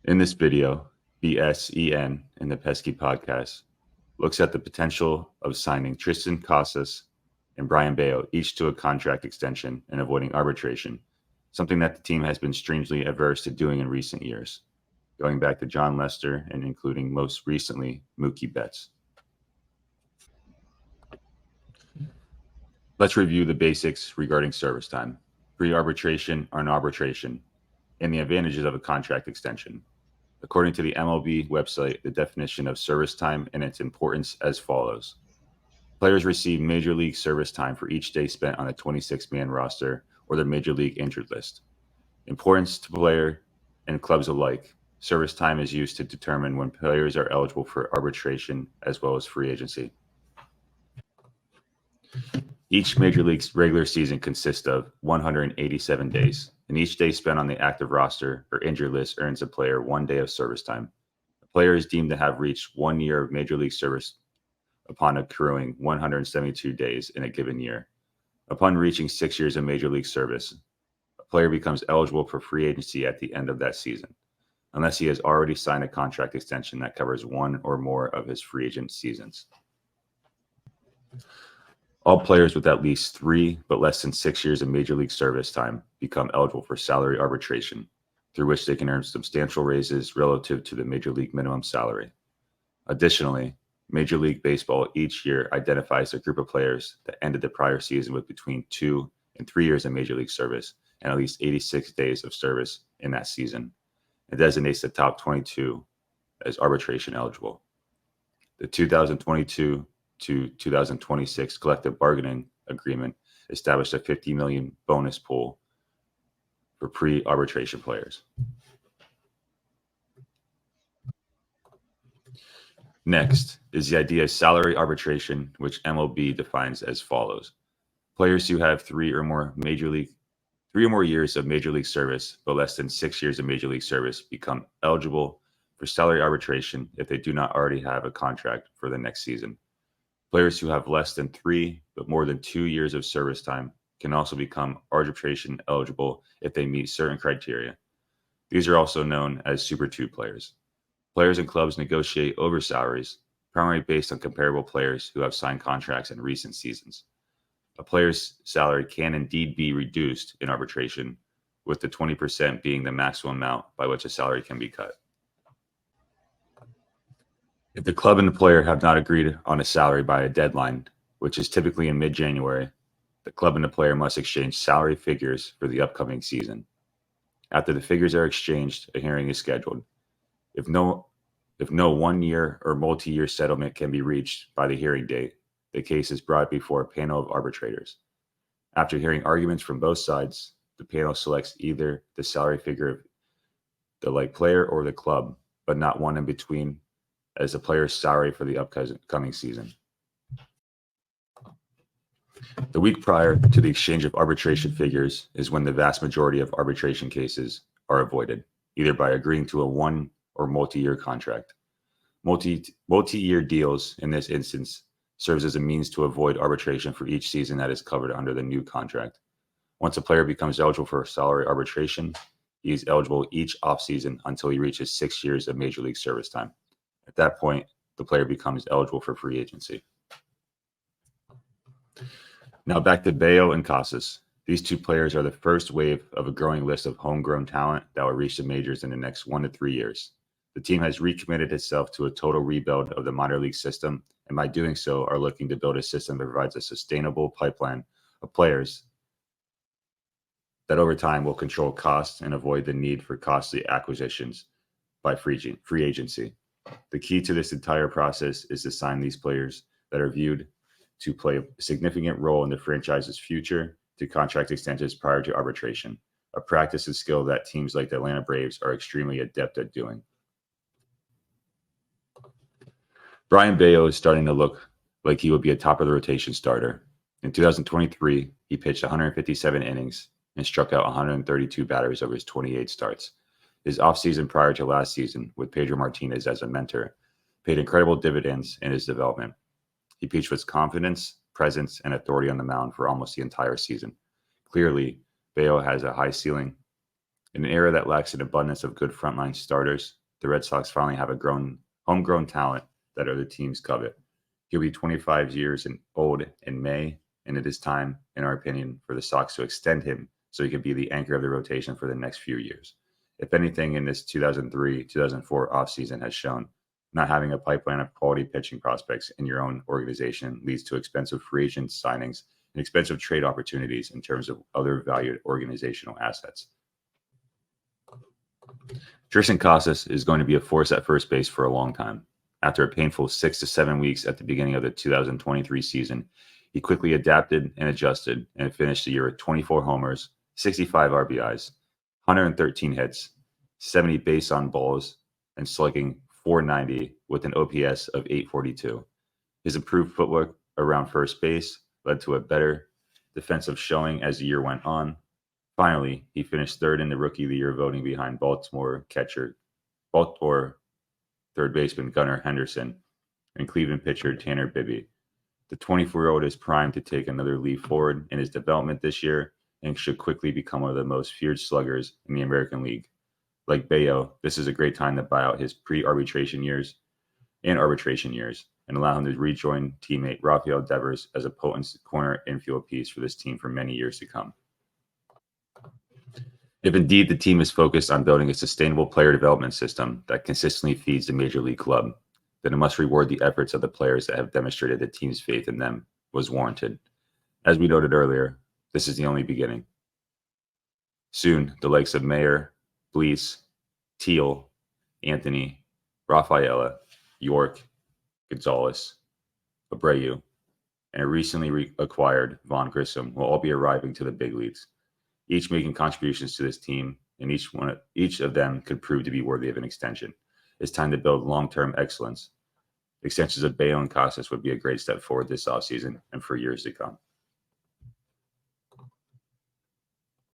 In this video, BSEN in the Pesky podcast looks at the potential of signing Tristan Casas and Brian Bayo each to a contract extension and avoiding arbitration, something that the team has been strangely averse to doing in recent years, going back to John Lester and including most recently Mookie Betts. Let's review the basics regarding service time, pre-arbitration or arbitration, and the advantages of a contract extension. According to the MLB website, the definition of service time and its importance as follows. Players receive Major League service time for each day spent on a 26-man roster or their Major League injured list. Importance to player and clubs alike. Service time is used to determine when players are eligible for arbitration as well as free agency. Each Major League's regular season consists of 187 days, and each day spent on the active roster or injured list earns a player 1 day of service time. A player is deemed to have reached 1 year of Major League service upon accruing 172 days in a given year. Upon reaching 6 years of Major League service, a player becomes eligible for free agency at the end of that season, unless he has already signed a contract extension that covers one or more of his free agent seasons. All players with at least 3 but less than 6 years of Major League service time become eligible for salary arbitration, through which they can earn substantial raises relative to the Major League minimum salary. Additionally, Major League Baseball each year identifies a group of players that ended the prior season with between 2 and 3 years of Major League service and at least 86 days of service in that season, and designates the top 22 as arbitration eligible. The 2022 to 2026 collective bargaining agreement established a $50 million bonus pool for pre-arbitration players. Next is the idea of salary arbitration, which MLB defines as follows. Players who have 3 or more years of Major League service, but less than 6 years of Major League service become eligible for salary arbitration if they do not already have a contract for the next season. Players who have less than 3 but more than 2 years of service time can also become arbitration eligible if they meet certain criteria. These are also known as Super 2 players. Players and clubs negotiate over salaries, primarily based on comparable players who have signed contracts in recent seasons. A player's salary can indeed be reduced in arbitration, with the 20% being the maximum amount by which a salary can be cut. If the club and the player have not agreed on a salary by a deadline, which is typically in mid-January, the club and the player must exchange salary figures for the upcoming season. After the figures are exchanged, a hearing is scheduled. If no 1 year or multi-year settlement can be reached by the hearing date, the case is brought before a panel of arbitrators. After hearing arguments from both sides, the panel selects either the salary figure of the like player or the club, but not one in between, as the player's salary for the upcoming season. The week prior to the exchange of arbitration figures is when the vast majority of arbitration cases are avoided, either by agreeing to a 1 or multi-year contract. Multi-year deals, in this instance, serves as a means to avoid arbitration for each season that is covered under the new contract. Once a player becomes eligible for salary arbitration, he is eligible each offseason until he reaches 6 years of Major League service time. At that point, the player becomes eligible for free agency. Now back to Bayo and Casas. These 2 players are the first wave of a growing list of homegrown talent that will reach the majors in the next 1 to 3 years. The team has recommitted itself to a total rebuild of the minor league system, and by doing so are looking to build a system that provides a sustainable pipeline of players that over time will control costs and avoid the need for costly acquisitions by free agency. The key to this entire process is to sign these players that are viewed to play a significant role in the franchise's future to contract extensions prior to arbitration, a practice and skill that teams like the Atlanta Braves are extremely adept at doing. Brian Bayo is starting to look like he would be a top-of-the-rotation starter. In 2023, he pitched 157 innings and struck out 132 batters over his 28 starts. His offseason prior to last season, with Pedro Martinez as a mentor, paid incredible dividends in his development. He pitched with confidence, presence, and authority on the mound for almost the entire season. Clearly, Bayo has a high ceiling In an era that lacks an abundance of good frontline starters, the Red Sox finally have homegrown talent that other teams covet. He'll be 25 years old in May, and it is time, in our opinion, for the Sox to extend him so he can be the anchor of the rotation for the next few years. If anything in this 2003-2004 offseason has shown, not having a pipeline of quality pitching prospects in your own organization leads to expensive free agent signings and expensive trade opportunities in terms of other valued organizational assets. Tristan Casas is going to be a force at first base for a long time. After a painful 6 to 7 weeks at the beginning of the 2023 season, he quickly adapted and adjusted and finished the year with 24 homers, 65 RBIs, 113 hits, 70 base on balls, and slugging .490 with an OPS of .842. His improved footwork around first base led to a better defensive showing as the year went on. Finally, he finished third in the Rookie of the Year voting behind Baltimore third baseman Gunnar Henderson and Cleveland pitcher Tanner Bibby. The 24-year-old is primed to take another leap forward in his development this year and should quickly become one of the most feared sluggers in the American League. Like Bayo, this is a great time to buy out his arbitration years and allow him to rejoin teammate Rafael Devers as a potent corner infield piece for this team for many years to come. If indeed the team is focused on building a sustainable player development system that consistently feeds the major league club, then it must reward the efforts of the players that have demonstrated the team's faith in them was warranted. As we noted earlier, this is the only beginning. Soon, the likes of Mayer, Blease, Teal, Anthony, Rafaela, York, Gonzalez, Abreu, and a recently acquired Vaughn Grissom will all be arriving to the big leagues, each making contributions to this team, and each of them could prove to be worthy of an extension. It's time to build long-term excellence. Extensions of Bayo and Casas would be a great step forward this offseason and for years to come.